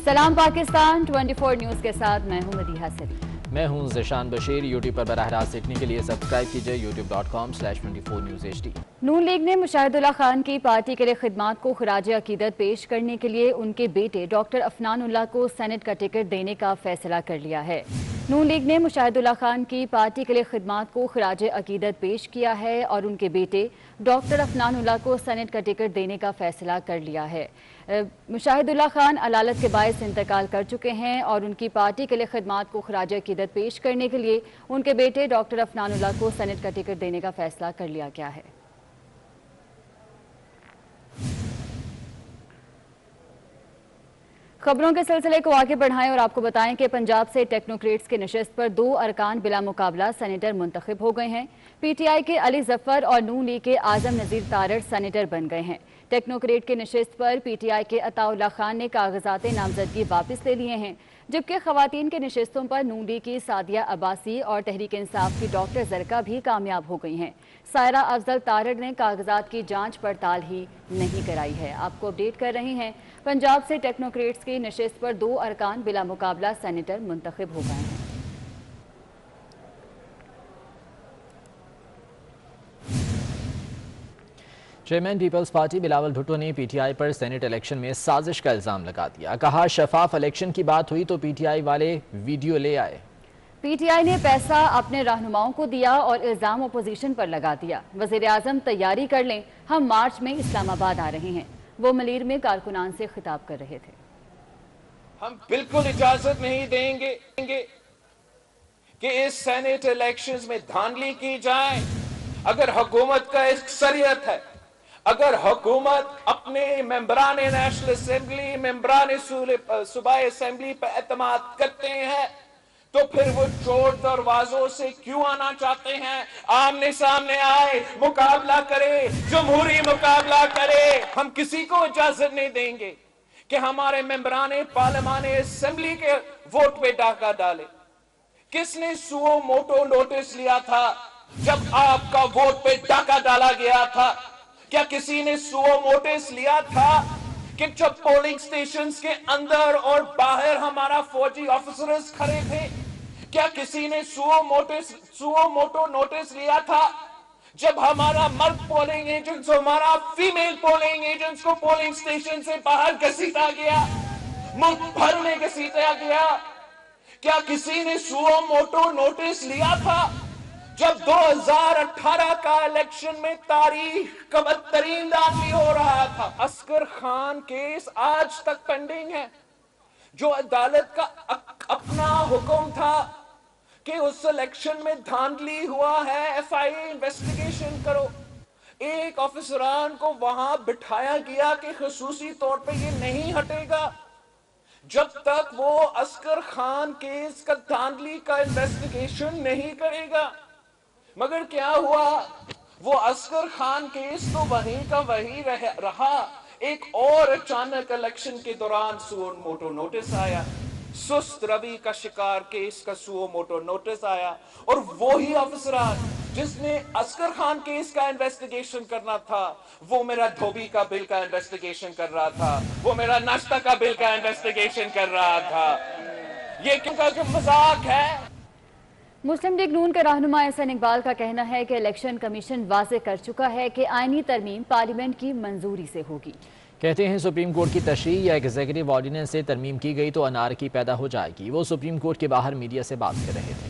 सलाम पाकिस्तान 24 न्यूज़ के साथ मैं हूं मदीहा सलीम। मैं हूं ज़िशान बशीर। यूट्यूब पर बराह रास्त देखने के लिए सब्सक्राइब कीजिए youtube.com/24newshd। नून लीग ने मुशाहिदुल्लाह खान की पार्टी के लिए खिदमात को खराज अकीदत पेश करने के लिए उनके बेटे डॉक्टर अफनानुल्लाह को सेनेट का टिकट देने का फैसला कर लिया है। नून लीग ने मुशाहिदुल्लाह खान की पार्टी के लिए खिदमात को खराज अकीदत पेश किया है और उनके बेटे डॉक्टर अफनानुल्लाह को सेनेट का टिकट देने का फैसला कर लिया है। मुशाहिदुल्लाह खान अलालत के बायस इंतकाल कर चुके हैं और उनकी पार्टी के लिए खिदमात को खराज अकीदत पेश करने के लिए उनके बेटे डॉक्टर अफनानुल्लाह को सेनेट का टिकट देने का फैसला कर लिया गया है। खबरों के सिलसिले को आगे बढ़ाएं और आपको बताएं कि पंजाब से टेक्नोक्रेट्स के नशिस्त पर 2 अरकान बिला मुकाबला सेनेटर मुंतखब हो गए हैं। पीटीआई के अली जफर और नून लीग के आजम नज़ीर तारड़ सेनेटर बन गए हैं। टेक्नोक्रेट के नशिस्त पर पीटीआई के अताउल्लाह खान ने कागजात नामजदगी वापस ले लिए हैं, जबकि खवातीन के नशिस्तों पर नून लीग की सादिया अब्बासी और तहरीक इंसाफ की डॉक्टर जरका भी कामयाब हो गई हैं। सायरा अफजल तारड़ ने कागजात की जांच पड़ताल ही नहीं कराई है। आपको अपडेट कर रहे हैं, पंजाब से टेक्नोक्रेट्स की नशिस्त पर 2 अरकान बिला मुकाबला सेनेटर मुंतखब हो गए हैं। चेयरमैन पीपल्स पार्टी बिलावल भुट्टो ने पीटीआई पर सेनेट इलेक्शन में साजिश का इल्जाम लगा दिया। कहा, शफाफ इलेक्शन की बात हुई तो पीटीआई वाले वीडियो ले आए। पीटीआई ने पैसा अपने रहनुमाओं को दिया और इल्जाम अपोजिशन पर लगा दिया। वजीर आजम तैयारी कर लें, हम मार्च में इस्लामाबाद आ रहे हैं। वो मलीर में कारकुनान से खिताब कर रहे थे। हम बिल्कुल इजाजत नहीं देंगे कि इस सेनेट इलेक्शंस में धांधली की जाए। अगर हुकूमत का अक्सरियत है, अगर हुकूमत अपने मेंबरान नेशनल असेंबली, मेंबरान सूबाई असेंबली पर एतमाद करते हैं, तो फिर वो चोर दरवाजों से क्यों आना चाहते हैं? आमने सामने आए, मुकाबला करे, जमहूरी मुकाबला करे। हम किसी को इजाजत नहीं देंगे कि हमारे मेंबरान पार्लियामान असेंबली के वोट पे डाका डाले। किसने सुओ मोटो नोटिस लिया था जब आपका वोट पे डाका डाला गया था? क्या किसी ने सुओ नोटिस लिया था कि जब पोलिंग स्टेशंस के अंदर और बाहर हमारा फौजी ऑफिसर्स खड़े थे, क्या किसी ने सुओ मोटो नोटिस लिया था जब हमारा मर्द पोलिंग एजेंट्स, हमारा फीमेल पोलिंग एजेंट्स को पोलिंग स्टेशन से बाहर घसीटा गया, मुल्क भर में घसीटा गया? क्या किसी ने सुओ मोटो नोटिस लिया था जब 2018 का इलेक्शन में तारीख का बदतरीन दाखिल हो रहा था? असगर खान केस आज तक पेंडिंग है। जो अदालत का अपना हुक्म था कि उस इलेक्शन में धांधली हुआ है, एफआईए इन्वेस्टिगेशन करो। एक ऑफिसरान को वहां बिठाया गया कि खसूसी तौर पे ये नहीं हटेगा जब तक वो असगर खान केस का धांधली का इन्वेस्टिगेशन नहीं करेगा। मगर क्या हुआ? वो असगर खान केस तो वहीं का वहीं रहा। एक और अचानक इलेक्शन के दौरान सुओ मोटो नोटिस आया, सुस्त रवि का शिकार केस का सुओ मोटो नोटिस आया, और वही अफसरान जिसने असगर खान केस का इन्वेस्टिगेशन करना था, वो मेरा धोबी का बिल का इन्वेस्टिगेशन कर रहा था, वो मेरा नाश्ता का बिल का इन्वेस्टिगेशन कर रहा था। ये क्यों मजाक है? मुस्लिम लीग नून के रहनुमा एहसन इकबाल का कहना है कि इलेक्शन कमीशन वाज़े कर चुका है कि आईनी तरमीम पार्लियामेंट की मंजूरी से होगी। कहते हैं, सुप्रीम कोर्ट की तशरीह या एग्जीक्यूटिव ऑर्डिनेंस से तरमीम की गई तो अनारकी पैदा हो जाएगी। वो सुप्रीम कोर्ट के बाहर मीडिया से बात कर रहे थे।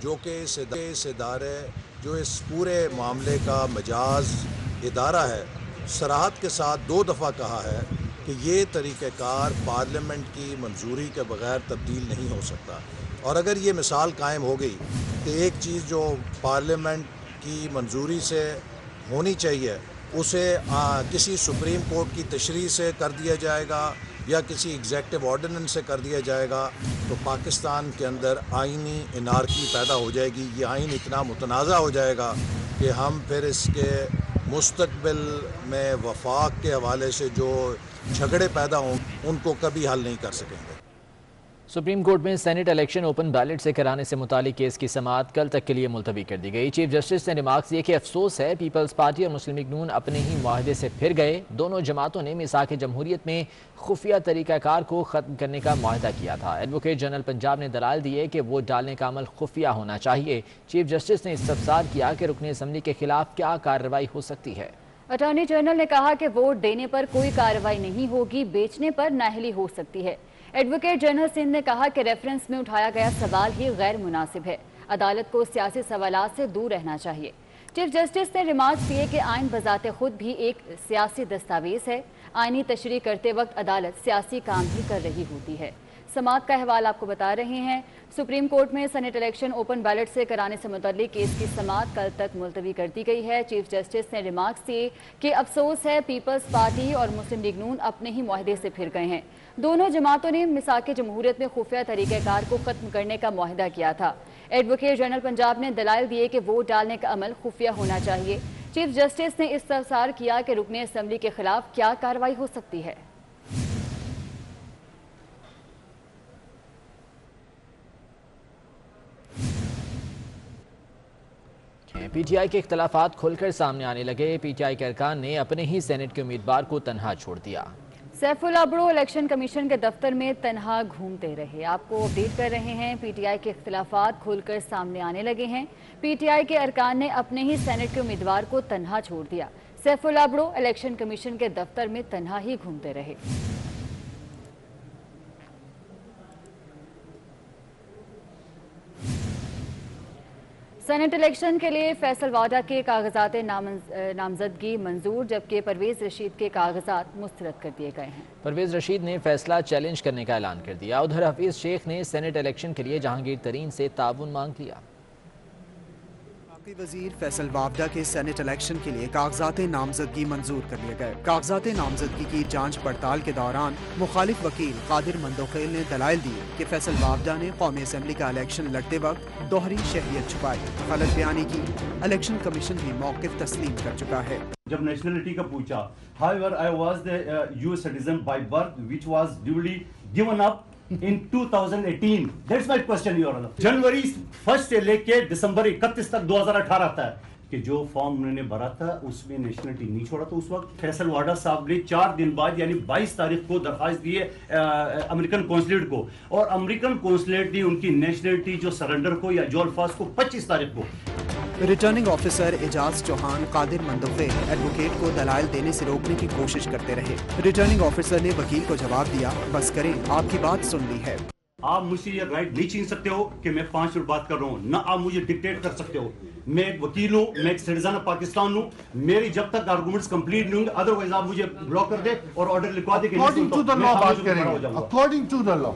जो कि इस इदारे जो इस पूरे मामले का मजाज इदारा है, सराहत के साथ 2 दफ़ा कहा है कि ये तरीक़ेकार पार्लियामेंट की मंजूरी के बगैर तब्दील नहीं हो सकता। और अगर ये मिसाल कायम हो गई तो एक चीज़ जो पार्लियामेंट की मंजूरी से होनी चाहिए उसे किसी सुप्रीम कोर्ट की तशरीह से कर दिया जाएगा या किसी एग्जेक्टिव ऑर्डिनेंस से कर दिया जाएगा, तो पाकिस्तान के अंदर आइनी इनारकी पैदा हो जाएगी। ये आइन इतना मुतनाज़ा हो जाएगा कि हम फिर इसके मुस्तकबिल में वफाक के हवाले से जो झगड़े पैदा हों उनको कभी हल नहीं कर सकेंगे। सुप्रीम कोर्ट में सेनेट इलेक्शन ओपन बैलेट से कराने से मुतालिक केस की समाअत कल तक के लिए मुलतवी कर दी गई। चीफ जस्टिस ने रिमार्क्स दिए कि अफसोस है पीपल्स पार्टी और मुस्लिम लीग नून अपने ही मुआहदे से फिर गए। दोनों जमातों ने मिसाक जमहूरियत में खुफिया तरीक़ाकार को ख़त्म करने का मुआहदा किया था। एडवोकेट जनरल पंजाब ने दलाल दिए कि वोट डालने का अमल खुफिया होना चाहिए। चीफ जस्टिस ने इस्तफसार किया कि रुकन असम्बली के खिलाफ क्या कार्रवाई हो सकती है। अटॉर्नी जनरल ने कहा कि वोट देने पर कोई कार्रवाई नहीं होगी, बेचने पर नाअहली हो सकती है। एडवोकेट जनरल सिंध ने कहा कि रेफरेंस में उठाया गया सवाल ही गैर मुनासिब है। अदालत को सियासी सवालात से दूर रहना चाहिए। चीफ जस्टिस ने रिमार्क्स दिए कि आइन बजाते खुद भी एक सियासी दस्तावेज है। आइनी तशरीह करते वक्त अदालत सियासी काम भी कर रही होती है। समाअत का अहवाल आपको बता रहे हैं। सुप्रीम कोर्ट में सेनेट इलेक्शन ओपन बैलेट से कराने से मुतल्लिक केस की समाअत कल तक मुलतवी कर दी गई है। चीफ जस्टिस ने रिमार्क्स दिए कि अफसोस है पीपल्स पार्टी और मुस्लिम लीग नून अपने ही मुआहदे से फिर गए हैं। दोनों जमातों ने मिसाक जमहूरियत में खुफिया तरीक़ाकार को ख़त्म करने का मुआहदा किया था। एडवोकेट जनरल पंजाब ने दलाइल दिए कि वोट डालने का अमल खुफिया होना चाहिए। चीफ जस्टिस ने इस्तफसार किया कि रुकने असम्बली के खिलाफ क्या कार्रवाई हो सकती है। पीटीआई के इख्तलाफात खुलकर सामने आने लगे। पीटीआई के अरकान ने अपने ही सेनेट के उम्मीदवार को तनहा छोड़ दिया। सैफुल्लाह अब्रो इलेक्शन कमीशन के दफ्तर में तनहा घूमते रहे। आपको अपडेट कर रहे हैं, पीटीआई के इख्तलाफात खुलकर सामने आने लगे हैं। पीटीआई के अरकान ने अपने ही सेनेट के उम्मीदवार को तनहा छोड़ दिया। सैफुल्लाह अब्रो इलेक्शन कमीशन के दफ्तर में तनहा ही घूमते रहे। सेनेट इलेक्शन के लिए फैसल वाडा के कागजात नामजदगी मंजूर, जबकि परवेज रशीद के कागजात मुस्तरद कर दिए गए हैं। परवेज रशीद ने फैसला चैलेंज करने का ऐलान कर दिया। उधर हफीज शेख ने सेनेट इलेक्शन के लिए जहांगीर तरीन से ताउन मांग लिया। वजीर फैसल वावडा के सेनेट इलेक्शन के लिए कागजात नामजदगी मंजूर कर लिए गए। कागजात नामजदगी की जांच पड़ताल के दौरान मुखालिफ वकील कादिर मंदोखेल ने दलाइल दिए कि फैसल वावडा ने कौमी असम्बली का इलेक्शन लड़ते वक्त दोहरी शहरियत छुपाई, गलत बयानी की। इलेक्शन कमीशन भी मौक़िफ़ तस्लीम कर चुका है। जब नेशनलिटी का पूछा, however I was the US citizen by birth which was duly given up in 2018. That's my question, Your Honor. जनवरी 1 से लेके दिसंबर 31 तक 2018 तक कि जो फॉर्म उन्होंने भरा था उसमें नेशनलिटी नहीं छोड़ा। तो उस वक्त फैसल वाडा साहब ने 4 दिन बाद यानी 22 तारीख को दरखास्त दी है अमेरिकन कौंसलेट को, और अमेरिकन कौंसलेट ने उनकी नेशनलिटी जो सरेंडर को या जो अल्फाज को 25 तारीख को। Returning officer Ejaz Chauhan Qadir Mandokhel advocate को दलाइल देने से रोकने की कोशिश करते रहे। रिटर्निंग ऑफिसर ने वकील को जवाब दिया, बस करें, आपकी बात सुन ली है। आप मुझसे ये राइट नहीं छीन सकते हो कि मैं 5 मिनट बात कर रहा हूँ, ना आप मुझे डिक्टेट कर सकते हो। मैं एक वकील हूँ, मैं एक सिटीजन ऑफ पाकिस्तान हूँ। मेरी जब तक आर्गुमेंट्स कंप्लीट नहीं होंगे, अदरवाइज आप मुझे ब्लॉक कर दे और ऑर्डर लिखवा दे। अकॉर्डिंग टू द लॉ बात करेंगे, अकॉर्डिंग टू द लॉ।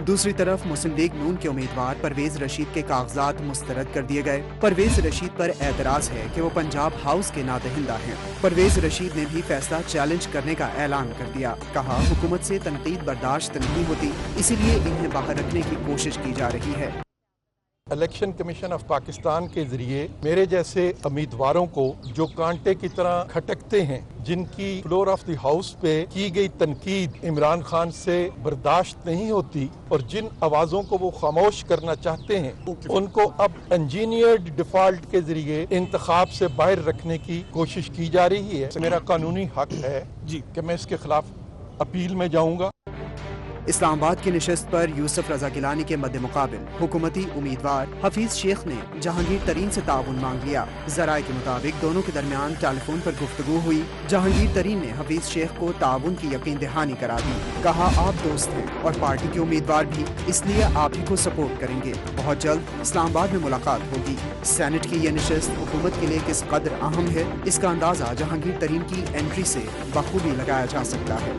दूसरी तरफ मुस्लिम लीग नून के उम्मीदवार परवेज रशीद के कागजात मुस्तरद कर दिए गए। परवेज रशीद पर एतराज है कि वो पंजाब हाउस के नादहिंदा हैं। परवेज रशीद ने भी फैसला चैलेंज करने का ऐलान कर दिया। कहा, हुकूमत से तनकीद बर्दाश्त नहीं होती, इसीलिए इन्हें बाहर रखने की कोशिश की जा रही है। इलेक्शन कमीशन ऑफ पाकिस्तान के जरिए मेरे जैसे उम्मीदवारों को जो कांटे की तरह खटकते हैं, जिनकी फ्लोर ऑफ द हाउस पे की गई तनकीद इमरान खान से बर्दाश्त नहीं होती और जिन आवाजों को वो खामोश करना चाहते हैं, उनको अब इंजीनियर्ड डिफॉल्ट के जरिए इंतखाब से बाहर रखने की कोशिश की जा रही है। मेरा कानूनी हक है जी कि मैं इसके खिलाफ अपील में जाऊंगा। इस्लामाबाद की निशस्त पर यूसुफ रजा गिलानी के मद्दे मुकाबिल हुकूमती उम्मीदवार हफीज शेख ने जहांगीर तरीन से ताउन मांग लिया। जराये के मुताबिक दोनों के दरमियान टेलीफोन पर गुफ्तगू हुई। जहांगीर तरीन ने हफीज शेख को ताउन की यकीन दहानी करा दी। कहा, आप दोस्त हैं और पार्टी के उम्मीदवार भी, इसलिए आप ही को सपोर्ट करेंगे। बहुत जल्द इस्लामाबाद में मुलाकात होगी। सेनेट की ये निशस्त हुकूमत के लिए किस कदर अहम है, इसका अंदाजा जहांगीर तरीन की एंट्री से बखूबी लगाया जा सकता है।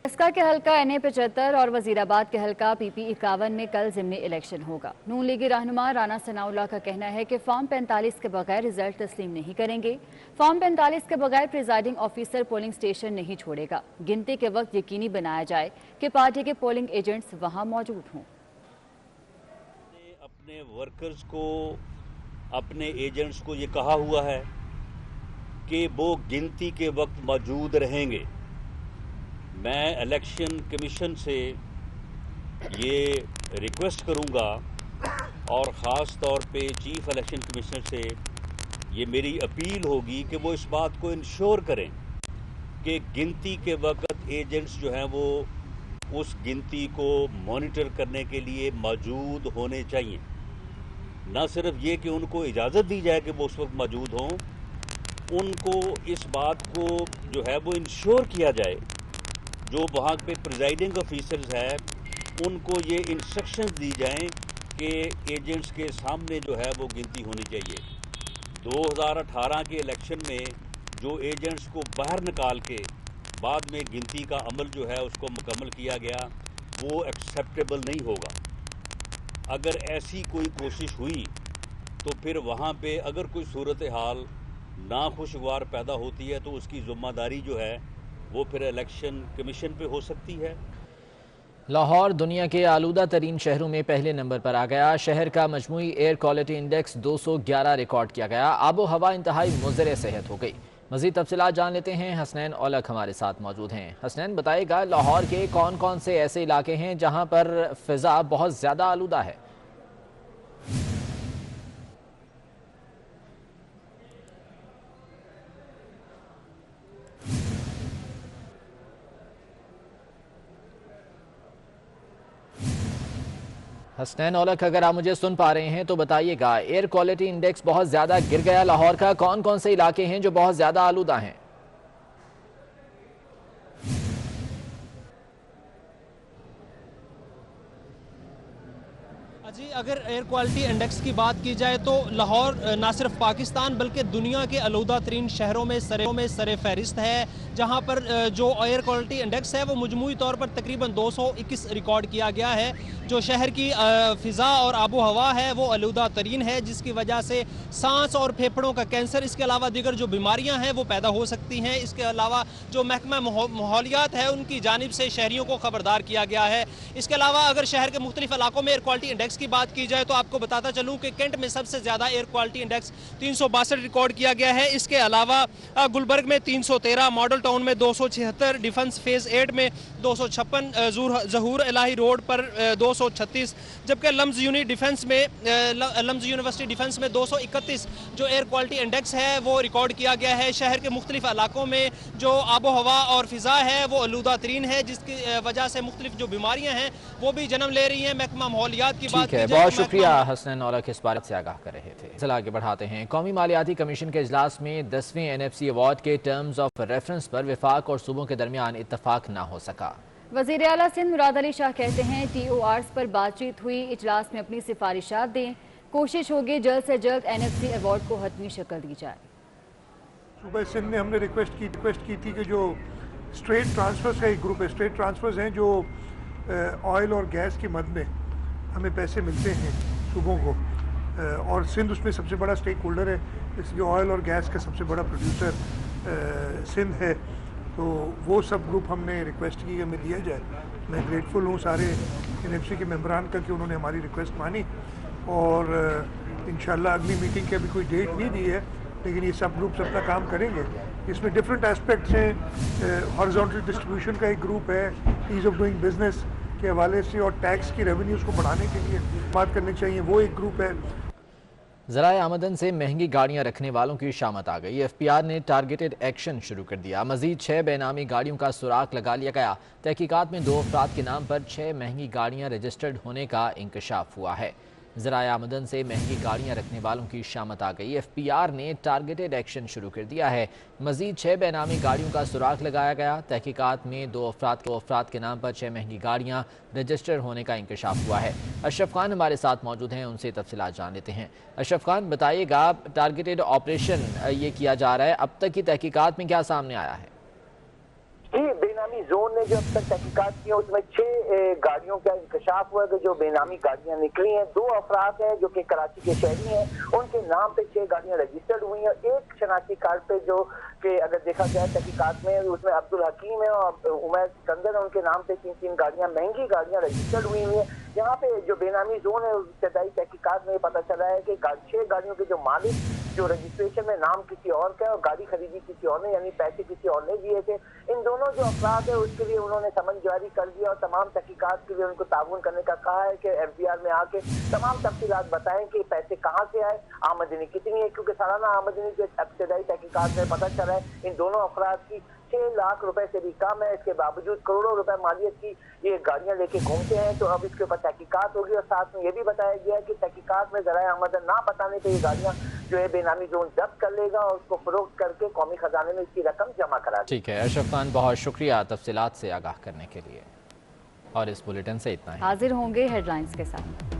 इसका के हल्का NA 75 और वजीराबाद के हल्का PP 51 में कल ज़िमनी इलेक्शन होगा। नून लीगी रहनुमा राना सनाउल्लाह का कहना है कि फॉर्म 45 के बगैर रिजल्ट तस्लीम नहीं करेंगे। फॉर्म 45 के बगैर प्रिजाइडिंग ऑफिसर पोलिंग स्टेशन नहीं छोड़ेगा। गिनती के वक्त यकीनी बनाया जाए कि पार्टी के पोलिंग एजेंट्स वहां मौजूद हों। अपने वर्कर्स को, अपने एजेंट्स को ये कहा हुआ है कि वो गिनती के वक्त मौजूद रहेंगे। मैं इलेक्शन कमीशन से ये रिक्वेस्ट करूँगा और ख़ास तौर पे चीफ इलेक्शन कमिश्नर से ये मेरी अपील होगी कि वो इस बात को इंश्योर करें कि गिनती के वक्त एजेंट्स जो हैं वो उस गिनती को मॉनिटर करने के लिए मौजूद होने चाहिए। न सिर्फ ये कि उनको इजाज़त दी जाए कि वो उस वक्त मौजूद हों, उनको इस बात को जो है वो इंश्योर किया जाए, जो वहाँ पे प्रिजाइडिंग ऑफिसर्स है उनको ये इंस्ट्रक्शंस दी जाएं कि एजेंट्स के सामने जो है वो गिनती होनी चाहिए। 2018 के इलेक्शन में जो एजेंट्स को बाहर निकाल के बाद में गिनती का अमल जो है उसको मुकम्मल किया गया, वो एक्सेप्टेबल नहीं होगा। अगर ऐसी कोई कोशिश हुई तो फिर वहाँ पे अगर कोई सूरत हाल नाखुशगवार पैदा होती है तो उसकी ज़िम्मेदारी जो है वो फिर इलेक्शन कमीशन पे हो सकती है। लाहौर दुनिया के आलूदा तरीन शहरों में पहले नंबर पर आ गया। शहर का मजमूई एयर क्वालिटी इंडेक्स 211 रिकॉर्ड किया गया। आबो हवा इंतहाई मुज़र सेहत हो गई। मज़ीद तफसीलात जान लेते हैं, हसनैन औलख हमारे साथ मौजूद हैं। हसनैन, बताएगा लाहौर के कौन कौन से ऐसे इलाके हैं जहाँ पर फ़िज़ा बहुत ज़्यादा आलूदा है? हसनैन औलख, अगर आप मुझे सुन पा रहे हैं तो बताइएगा, एयर क्वालिटी इंडेक्स बहुत ज़्यादा गिर गया लाहौर का, कौन कौन से इलाके हैं जो बहुत ज़्यादा आलूदा हैं? जी, अगर एयर क्वालिटी इंडेक्स की बात की जाए तो लाहौर ना सिर्फ पाकिस्तान बल्कि दुनिया के आलूदा तरीन शहरों में सरे फहरिस्त है, जहां पर जो एयर क्वालिटी इंडेक्स है वो मजमूई तौर पर तकरीबन 221 रिकॉर्ड किया गया है। जो शहर की फ़िज़ा और आबो हवा है वो आलूदा तरीन है, जिसकी वजह से सांस और फेफड़ों का कैंसर, इसके अलावा दीगर जो बीमारियाँ हैं वो पैदा हो सकती हैं। इसके अलावा जो महकमा माहौलियात है उनकी जानिब से शहरियों को खबरदार किया गया है। इसके अलावा अगर शहर के मुख्तलिफ इलाकों में एयर क्वालिटी इंडेक्स की बात की जाए तो आपको बताता चलूँ कि कैंट में सबसे ज़्यादा एयर क्वालिटी इंडेक्स 362 रिकॉर्ड किया गया है। इसके अलावा गुलबर्ग में 313, मॉडल टाउन में 276, डिफेंस फेज़ 8 में 256, ज़हूर इलाही रोड पर 236, जबकि लम्ज़ यूनिवर्सिटी डिफेंस में 231 जो एयर क्वालिटी इंडेक्स है वो रिकॉर्ड किया गया है। शहर के मुख्तलिफ इलाकों में जो आबो हवा और फ़िज़ा है वो आलूदा तरीन है, जिसकी वजह से मुख्तलिफ जो बीमारियाँ हैं वो भी जन्म ले रही हैं। महकमा माहौलियात की बात की जाए, बहुत शुक्रिया हसनैन औलख, इस बात से आगाह कर रहे थे। चला आगे बढ़ाते हैं। कौमी मालियाती कमीशन के इजलास में 10वें NFC अवार्ड के टर्म्स ऑफ रेफरेंस पर वफाक और सूबों के दरमियान इत्तफाक ना हो सका। वज़ीर आला सिंध मुराद अली शाह कहते हैं TORs पर बातचीत हुई, इजलास में अपनी सिफारिशात दें, कोशिश होगी जल्द से जल्द NFC अवार्ड को हतमी शक्ल दी जाए। सूबा सिंध में हमने रिक्वेस्ट की थी कि जो स्ट्रेट ट्रांसफर्स का एक ग्रुप है, स्ट्रेट ट्रांसफर्स हैं जो ऑयल और गैस की मद में हमें पैसे मिलते हैं सूबों को, और सिंध उसमें सबसे बड़ा स्टेक होल्डर है, इसलिए ऑयल और गैस का सबसे बड़ा प्रोड्यूसर सिंध है। तो वो सब ग्रुप हमने रिक्वेस्ट की हमें दिया जाए। मैं ग्रेटफुल हूँ सारे NFC के मेंबरान का कि उन्होंने हमारी रिक्वेस्ट मानी, और इंशाल्लाह अगली मीटिंग की अभी कोई डेट नहीं दी है, लेकिन ये सब ग्रुप्स अपना काम करेंगे। इसमें डिफरेंट एस्पेक्ट्स हैं, हॉरिजॉन्टल डिस्ट्रीब्यूशन का एक ग्रुप है, ईज़ ऑफ डूइंग बिजनेस के हवाले से और टैक्स की रेवेन्यूज़ को बढ़ाने के लिए बात करनी चाहिए, वो एक ग्रुप है। ज़राए आमदन से महंगी गाड़ियां रखने वालों की शामत आ गई। FPR ने टारगेटेड एक्शन शुरू कर दिया। मजीद 6 बेनामी गाड़ियों का सुराग लगा लिया गया। तहकीकात में 2 अफराद के नाम पर 6 महंगी गाड़ियां रजिस्टर्ड होने का इंकशाफ हुआ है। ज़राए आमदन से महंगी गाड़ियां रखने वालों की शामत आ गई। FPR ने टारगेटेड एक्शन शुरू कर दिया है। मजीद 6 बेनामी गाड़ियों का सुराग लगाया गया। तहकीकात में 2 अफराद के नाम पर 6 महंगी गाड़ियां रजिस्टर होने का इंकशाफ हुआ है। अशरफ खान हमारे साथ मौजूद हैं, उनसे तफसीलात जान लेते हैं। अशरफ खान, बताइएगा, टारगेटेड ऑपरेशन ये किया जा रहा है, अब तक की तहकीकात में क्या सामने आया है? बेनामी जोन ने जो अब तक तहकीकात की है उसमें 6 गाड़ियों का इंकशाफ हुआ कि जो बेनामी गाड़ियां निकली हैं। 2 अफराद हैं जो कि कराची के शहरी हैं, उनके नाम पे 6 गाड़ियां रजिस्टर्ड हुई हैं। एक शनाख्ती कार्ड पे जो कि अगर देखा जाए तहकीकात में उसमें अब्दुल हकीम है और उमैर सिकंदर, उनके नाम पे 3 गाड़ियां, महंगी गाड़ियां रजिस्टर्ड हुई हैं। यहाँ पे जो बेनामी जोन है, इब्तदाई तहकीकात में पता चला है कि 6 गाड़ियों के जो मालिक जो रजिस्ट्रेशन में नाम किसी और का है और गाड़ी खरीदी किसी और ने, यानी पैसे किसी और ने दिए थे। इन दोनों जो अफराद है उसके लिए उन्होंने समन जारी कर दिया और तमाम तहकीकात के लिए उनको ताउन करने का कहा है कि FBR में आके तमाम तफसीलात बताएं कि पैसे कहाँ से आए, आमदनी कितनी है, क्योंकि सालाना आमदनी के इब्तदाई तहकीकात में पता चला है इन दोनों अफराद की 6 लाख रुपए से भी कम है। इसके बावजूद करोड़ों रुपए मालियत की ये गाड़ियां लेके घूमते हैं। तो अब इसके ऊपर तहकीकात होगी और साथ में ये भी बताया गया है कि तहकीकात में ज़राए आमदन ना बताने पर ये गाड़ियां जो है बेनामी जोन जब्त कर लेगा और उसको फरोख्त करके कौमी खजाने में इसकी रकम जमा करा देगा। ठीक है अशरफ खान, बहुत शुक्रिया तफसीलात से आगाह करने के लिए। और इस बुलेटिन से इतना ही। हाजिर होंगे हेडलाइंस के साथ।